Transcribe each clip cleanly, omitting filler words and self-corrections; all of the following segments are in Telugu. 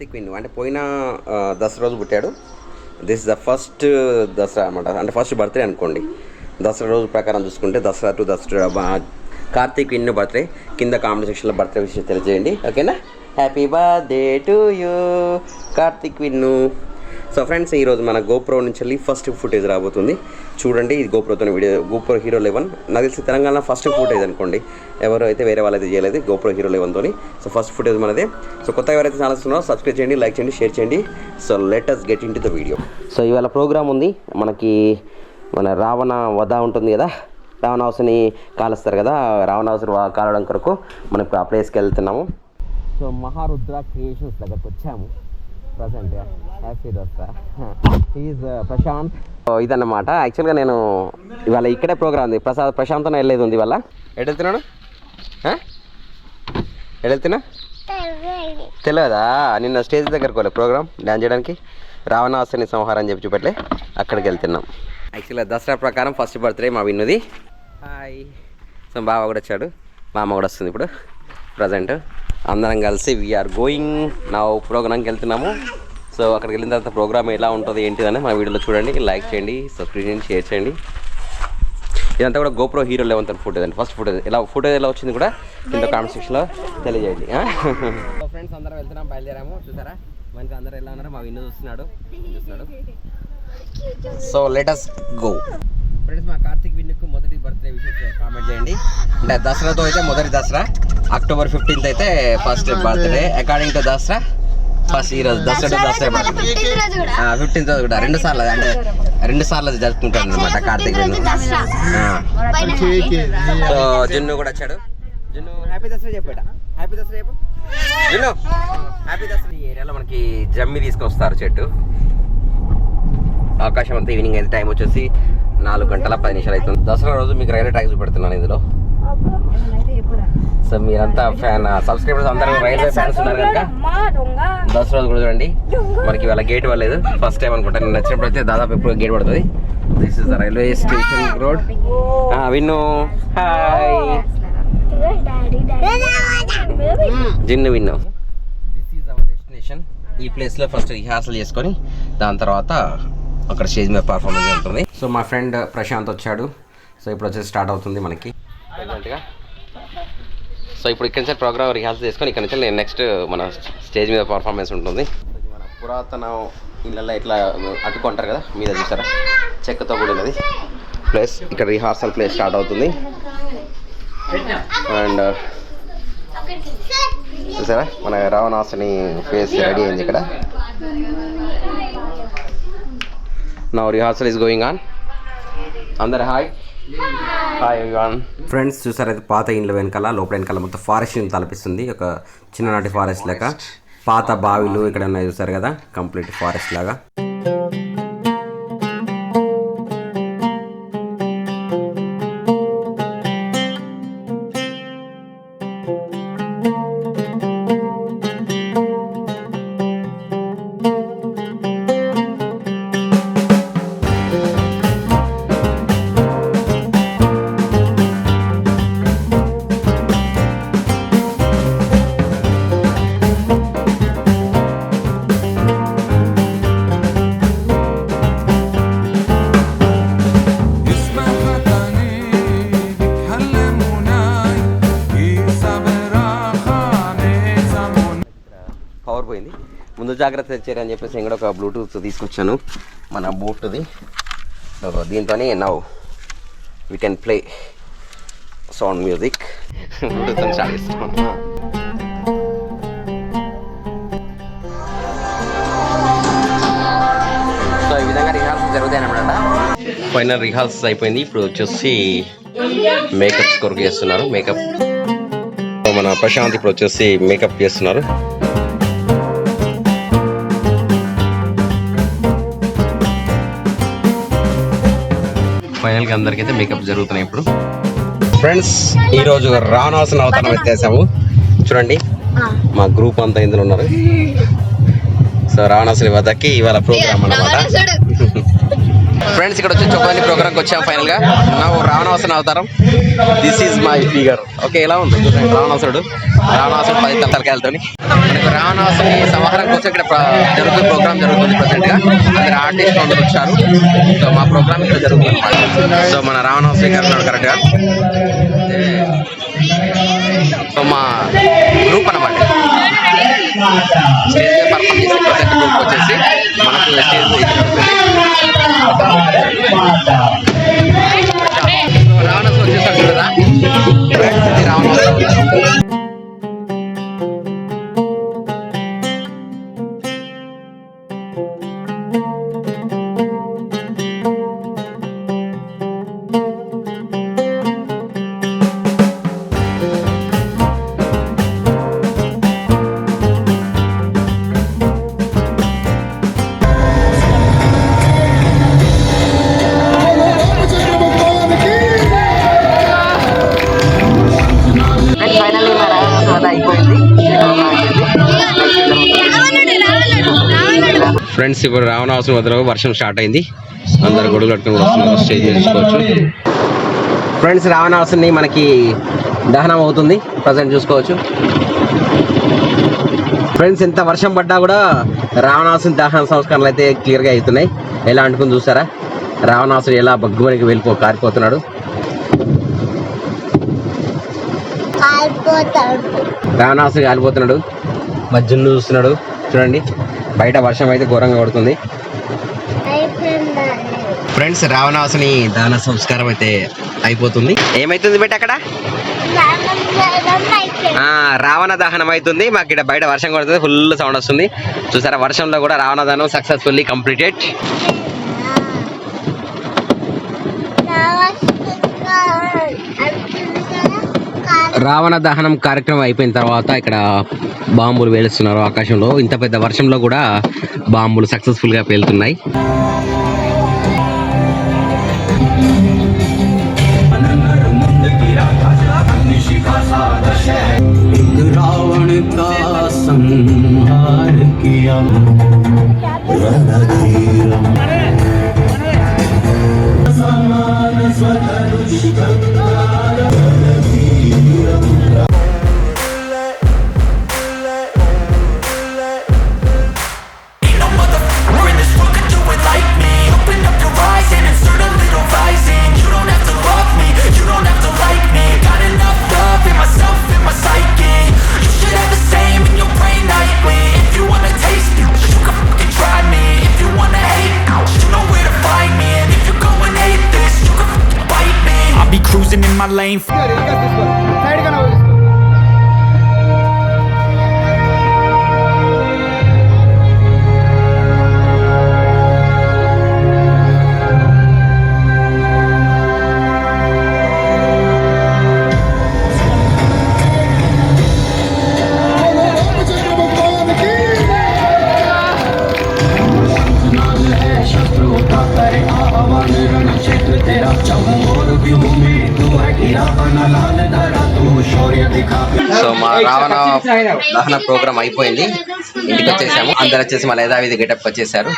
కార్తీక్ విన్ను అంటే పోయిన దసరా రోజు పుట్టాడు. దిస్ ద ఫస్ట్ దసరా అనమాట, అంటే ఫస్ట్ బర్త్డే అనుకోండి. దసరా రోజు ప్రకారం చూసుకుంటే దసరా టు దసరా కార్తీక్ విన్ను బర్త్డే. కింద కామెంట్ సెక్షన్లో బర్త్డే విషయం తెలియజేయండి, ఓకేనా? Happy birthday to you Karthik Vinnu. So friends, ఈరోజు మన గోప్రో నుంచి వెళ్ళి ఫస్ట్ ఫుటేజ్ రాబోతుంది. చూడండి, ఇది గోప్రోతో వీడియో. గోప్రో హీరో 11 నాకు తెలిసి తెలంగాణ ఫస్ట్ ఫుటేజ్ అనుకోండి. ఎవరు అయితే వేరే వాళ్ళైతే చేయలేదు, GoPro hero 11 so first footage మనదే. సో కొత్తగా ఎవరైతే ఛానల్స్ ఉన్నారో సబ్స్క్రైబ్ చేయండి, లైక్ చేయండి, షేర్ చేయండి. So let us get in to the video. So ఇవాళ ప్రోగ్రామ్ ఉంది మనకి. మన రావణ వధ ఉంటుంది కదా, రావణాసుని కాలుస్తారు కదా, రావణాసుని కాలడం కొరకు మనకు ఆ ప్లేస్కి వెళ్తున్నాము. సో మహారుద్ర క్రియేషన్స్ దగ్గరకు వచ్చాము present. Happy Dasara. Is Prashanth. ఇదన్నమాట. యాక్చువల్గా నేను ఇవాళ ఇక్కడే ప్రోగ్రామ్ ఉంది, ప్రశాంత్తో వెళ్ళేది ఉంది ఇవాళ. ఎటు వెళ్తున్నాడు? ఎటు వెళ్తున్నా తెలియదా? నిన్న స్టేజ్ దగ్గరకు వెళ్ళే ప్రోగ్రామ్ డ్యాన్స్ చేయడానికి, రావణాసుని సంహారం అని చెప్పి చూపెట్లే, అక్కడికి వెళ్తున్నాం. యాక్చువల్గా దసరా ప్రకారం ఫస్ట్ బర్త్డే మా విన్నుది. హాయ్. సో బావ కూడా వచ్చాడు, మా అమ్మ కూడా వస్తుంది ఇప్పుడు ప్రజెంట్. అందరం కలిసి వీఆర్ గోయింగ్ నా ప్రోగ్రామ్కి వెళ్తున్నాము. సో అక్కడికి వెళ్ళిన తర్వాత ప్రోగ్రామ్ ఎలా ఉంటుంది ఏంటిదని మా వీడియోలో చూడండి. లైక్ చేయండి, సబ్స్క్రైబ్ చేయండి, షేర్ చేయండి. ఇదంతా కూడా గోప్రో హీరో 11 ఫుటేజ్ అండి. ఫస్ట్ ఫుటేజ్ ఎలా వచ్చింది కూడా కింద కామెంట్ సెక్షన్లో తెలియజేయండి. సో ఫ్రెండ్స్, అందరం వెళ్తున్నాం, బయలుదేరాము. చూసారా మనకి అందరూ ఎలా ఉన్నారో? మా విన్ను చూస్తున్నాడు. So let us go. Friends, మా కార్తీక్ విన్నుకు మొదటి బర్త్డే విషయం కామెంట్ చేయండి. అంటే దసరాతో అయితే మొదటి దసరా, అక్టోబర్ 15th అయితే first birthday. According to Dasara first ఈరోజు Dasara to Dasara birthday. 15th కూడా 2 సార్లు, అంటే 2 సార్లు జరుపుకుంటాను అనమాట కార్తీక్ విన్ను. సో జున్ను కూడా వచ్చాడు. జున్ను హ్యాపీ దసరా చెప్పాడ. హ్యాపీ దసరా చెప్పు జున్ను. హ్యాపీ దసరా. ఈ ఏరియాలో మనకి జమ్మి తీసుకొస్తారు చెట్టు. ఆకాశం అంతా ఈవినింగ్ అయితే టైం వచ్చేసి 4:10 అవుతుంది. దసరా రోజు మీకు రైల్వే ట్రాక్ చూపెడుతున్నాను ఇందులో. సో మీరంతా ఫ్యాన్ సబ్స్క్రైబర్స్ అందరూ రైల్వే ఫ్యాన్స్ ఉన్నారు కనుక దసరా రోజు కూడా చూడండి. మనకి ఇవాళ గేట్ పడలేదు, ఫస్ట్ టైం అనుకుంటా. నేను వచ్చినప్పుడు అయితే దాదాపు ఎప్పుడు గేట్ పడుతుంది. This is the railway station road. Vinnu hi. Jinnu Vinnu. This is our destination. ఈ ప్లేస్లో ఫస్ట్ రిహార్సల్ చేసుకొని దాని తర్వాత అక్కడ స్టేజ్ మీద పర్ఫార్మెన్స్ ఉంటుంది. సో మా ఫ్రెండ్ ప్రశాంత్ వచ్చాడు. సో ఇప్పుడు వచ్చేసి స్టార్ట్ అవుతుంది మనకి ప్రజెంట్గా. సో ఇప్పుడు ఇక్కడి నుంచి ప్రోగ్రామ్ రిహార్సల్ చేసుకొని ఇక్కడ నుంచి నేను నెక్స్ట్ మన స్టేజ్ మీద పర్ఫార్మెన్స్ ఉంటుంది. మన పురాతన ఇళ్ళల్లో ఇట్లా అడ్డుకుంటారు కదా మీద, చూసారా చెక్కతో కూడినది ప్లేస్. ఇక్కడ రిహార్సల్ ప్లేస్ స్టార్ట్ అవుతుంది. అండ్ చూసారా మన రావణాసుని ఫేస్ రెడీ అయింది ఇక్కడ. Now rehearsal is going on. అందరు హాయ్ ఎవ్రీవన్. ఫ్రెండ్స్ చూసారు, అయితే పాత ఇండ్ల వెనకాల లోపల వెనకాల మొత్తం ఫారెస్ట్ తలపిస్తుంది. ఒక చిన్ననాటి ఫారెస్ట్ లాగా, పాత బావిలు ఇక్కడ ఉన్నాయి చూసారు కదా, కంప్లీట్ ఫారెస్ట్ లాగా. పోయింది, ముందు జాగ్రత్త తెచ్చారని చెప్పేసి నేను కూడా ఒక బ్లూటూత్ తీసుకొచ్చాను మన బూట్ది. దీంతో now we can play sound music. Bluetooth start చేస్తాం. సో ఈ విధంగా రిహార్సల్ జరుగుతాయి అన్నమాట. ఫైనల్ రిహార్సల్స్ అయిపోయింది. ఇప్పుడు వచ్చేసి మేకప్స్ కొరకు చేస్తున్నారు. మేకప్ మన ప్రశాంత్ ఇప్పుడు వచ్చేసి మేకప్ చేస్తున్నారు. ఫైనల్గా అందరికైతే మేకప్ జరుగుతున్నాయి ఇప్పుడు. ఫ్రెండ్స్, ఈరోజు రావణాసుని అవతారం ఎత్తేసాము. చూడండి మా గ్రూప్ అంతా ఇందులో ఉన్నారు. సో రావణాసుని వద్దకి ఇవాళ ప్రోగ్రామ్ అన్నమాట. ఫ్రెండ్స్ ఇక్కడ వచ్చి చొక్కాని ప్రోగ్రామ్కి వచ్చాం ఫైనల్గా. నా రావణాసుని అవతారం. This is my figure. Okay, ఎలా ఉంది చూడండి రావణాసుడు 10 తలకాయలతో. మనకు రావణాసుని సంహారం కోసం ఇక్కడ ప్రోగ్రామ్ జరుగుతుంది ప్రజెంట్గా. అందరు ఆర్టిస్టులు అందరూ వచ్చారు. సో మా ప్రోగ్రామ్ ఇక్కడ జరుగుతుంది అన్నమాట. సో మన రావణాసుని గారు కరెక్ట్గా. సో మా గ్రూప్ అన్నమాట స్టేజ్ మీద పర్ఫామ్ చేసే ప్రజెంట్ గ్రూప్ వచ్చేసి మనకు స్టేజ్ రావణాసు వచ్చేసాడు కదా. ఇది రావణాసు. ఫ్రెండ్స్ ఇప్పుడు రావణాసుని వద్ద వర్షం స్టార్ట్ అయింది. అందరు గొడుగులు కట్టుకుని వస్తున్నారు. స్టేజ్ చూసుకోవచ్చు. ఫ్రెండ్స్ రావణాసుని మనకి దహనం అవుతుంది ప్రజెంట్ చూసుకోవచ్చు. ఫ్రెండ్స్ ఎంత వర్షం పడ్డా కూడా రావణాసుని దహన సంస్కరణలు అయితే క్లియర్గా అవుతున్నాయి. ఎలా అంటుకుని చూసారా రావణాసుడు ఎలా బగ్గుమనికి కారిపోతున్నాడు. రావణాసుడు కాలిపోతున్నాడు. మా జున్ను చూస్తున్నాడు చూడండి. బయట వర్షం అయితే ఘోరంగా పడుతుంది. ఫ్రెండ్స్ రావణాసుని దహన సంస్కారం అయితే అయిపోతుంది. ఏమైతుంది బయట అక్కడ రావణ దహనం అవుతుంది. మాకు ఇక్కడ బయట వర్షం కొడుతుంది. ఫుల్ సౌండ్ వస్తుంది చూసారా. వర్షంలో కూడా రావణ దహనం సక్సెస్ఫుల్లీ కంప్లీటెడ్. రావణ దహనం కార్యక్రమం అయిపోయిన తర్వాత ఇక్కడ బాంబులు పేలుస్తున్నారు ఆకాశంలో. ఇంత పెద్ద వర్షంలో కూడా బాంబులు సక్సెస్ఫుల్ గా పేలుతున్నాయి. In my lane. సో మా రావణ దహన ప్రోగ్రామ్ అయిపోయింది. ఇంటికి వచ్చేసాము. అందరు వచ్చేసి మళ్ళీ యథావిధి గెటప్ వచ్చేసారు.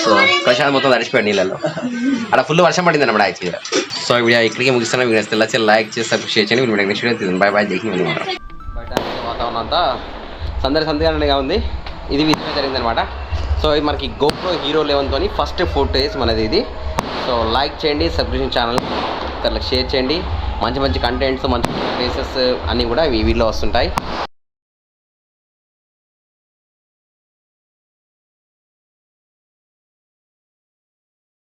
సో ప్రశాంత్ మొత్తం తడిచిపోయాడు నీళ్ళలో. అక్కడ ఫుల్ వర్షం పడింది అన్నమాట యాక్చువల్గా. సో వీడియో ఇక్కడికి ముగిస్తున్నా. వీడియో తెల్లచి లైక్ చేసి షేర్ చేయండి. వీడియో నెక్స్ట్ వీడియో తీద్దాం. Bye bye. జైహింద్. బయట వాతావరణం అంతా సందడిగా ఉంది. ఇది విధంగా జరిగిందనమాట. సో ఇది మనకి గోప్రో హీరో 11 ఫస్ట్ ఫుటేజ్ మనది ఇది. సో లైక్ చేయండి, సబ్స్క్రిప్షన్ ఛానల్ షేర్ చేయండి. మంచి కంటెంట్స్, మంచి ప్లేసెస్ అన్నీ కూడా వీడియోలో వస్తుంటాయి.